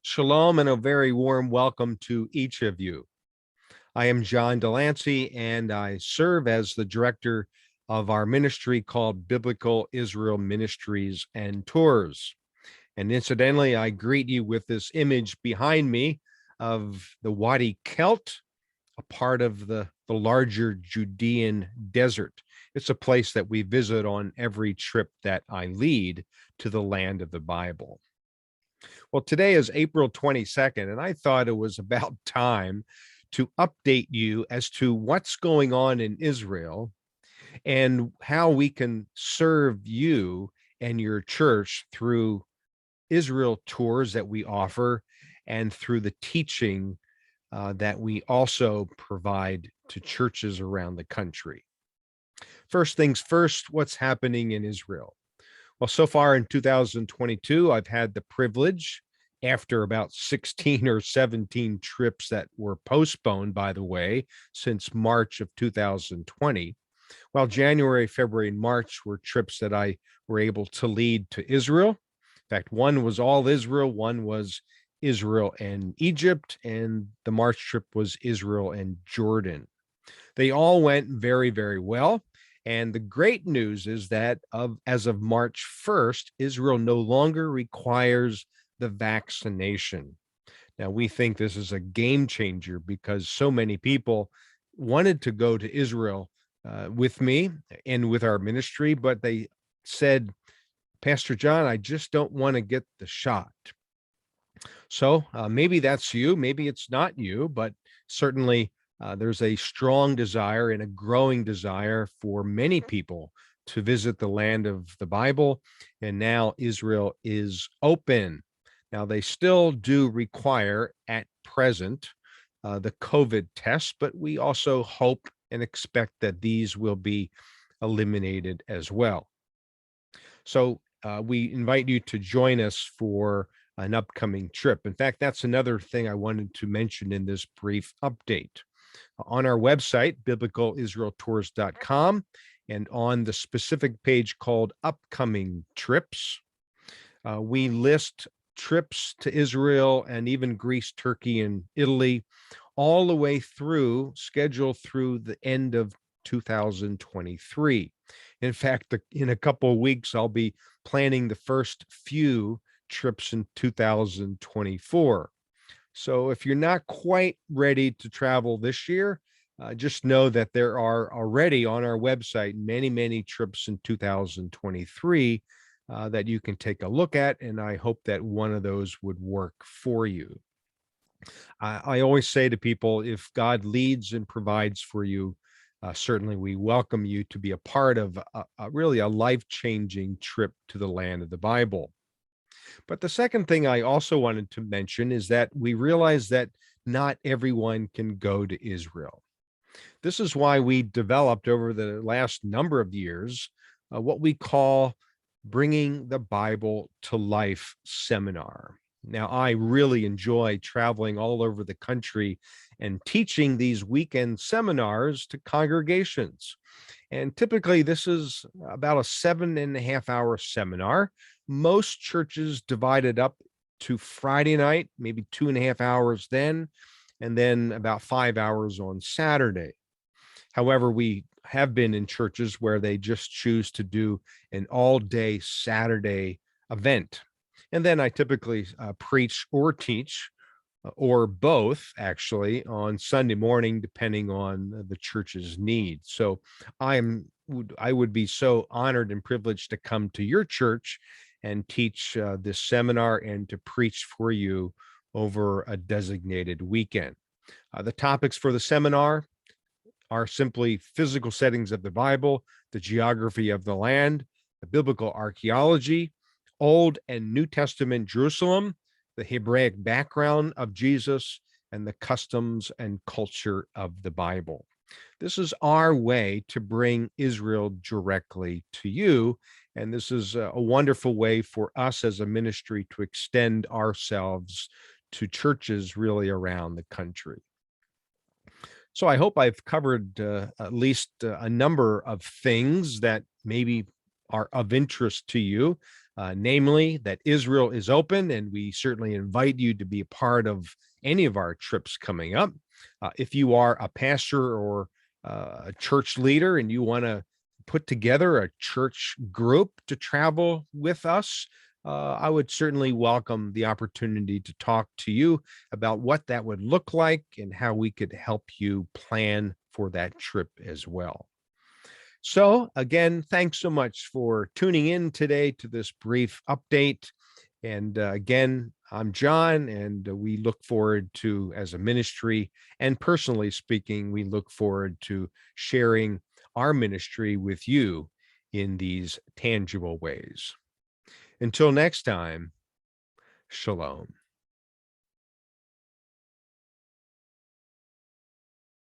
Shalom and a very warm welcome to each of you. I am John Delancey, and I serve as the director of our ministry called Biblical Israel Ministries and Tours. And incidentally, I greet you with this image behind me of the Wadi Kelt, a part of the larger Judean desert. It's a place that we visit on every trip that I lead to the land of the Bible. Well, today is April 22nd, and I thought it was about time to update you as to what's going on in Israel and how we can serve you and your church through Israel tours that we offer and through the teaching that we also provide to churches around the country. First things first, what's happening in Israel? Well, so far in 2022, I've had the privilege, after about 16 or 17 trips that were postponed, by the way, since March of 2020. While January, February, and March were trips that I were able to lead to Israel. In fact, one was all Israel, one was Israel and Egypt, and the March trip was Israel and Jordan. They all went very, very well. And the great news is that as of March 1st, Israel no longer requires the vaccination. Now, we think this is a game changer because so many people wanted to go to Israel with me and with our ministry, but they said, Pastor John, I just don't want to get the shot. So maybe that's you, maybe it's not you, but certainly there's a strong desire and a growing desire for many people to visit the land of the Bible. And now Israel is open. Now, they still do require at present the COVID test, but we also hope and expect that these will be eliminated as well. So we invite you to join us for an upcoming trip. In fact, that's another thing I wanted to mention in this brief update. On our website, biblicalisraeltours.com, and on the specific page called Upcoming Trips, we list trips to Israel and even Greece, Turkey, and Italy, all the way through, scheduled through the end of 2023. In fact, in a couple of weeks, I'll be planning the first few trips in 2024. So if you're not quite ready to travel this year, just know that there are already on our website many, many trips in 2023 that you can take a look at, and I hope that one of those would work for you. I always say to people, if God leads and provides for you, certainly we welcome you to be a part of really a life-changing trip to the land of the Bible. But the second thing I also wanted to mention is that we realize that not everyone can go to Israel. This is why we developed over the last number of years what we call Bringing the Bible to Life seminar. Now, I really enjoy traveling all over the country and teaching these weekend seminars to congregations. And typically, this is about a 7.5-hour seminar. Most churches divide it up to Friday night, maybe 2.5 hours then, and then about 5 hours on Saturday. However, we have been in churches where they just choose to do an all-day Saturday event. And then I typically preach or teach, or both, actually, on Sunday morning, depending on the church's needs. So I would be so honored and privileged to come to your church and teach this seminar and to preach for you over a designated weekend. The topics for the seminar are simply physical settings of the Bible, the geography of the land, the biblical archaeology, Old and New Testament Jerusalem, the Hebraic background of Jesus, and the customs and culture of the Bible. This is our way to bring Israel directly to you, and this is a wonderful way for us as a ministry to extend ourselves to churches really around the country. So I hope I've covered at least a number of things that maybe are of interest to you. namely that Israel is open, and we certainly invite you to be a part of any of our trips coming up. If you are a pastor or a church leader and you want to put together a church group to travel with us, I would certainly welcome the opportunity to talk to you about what that would look like and how we could help you plan for that trip as well. So, again, thanks so much for tuning in today to this brief update. And again, I'm John, and we look forward to, as a ministry and personally speaking, we look forward to sharing our ministry with you in these tangible ways. Until next time, shalom.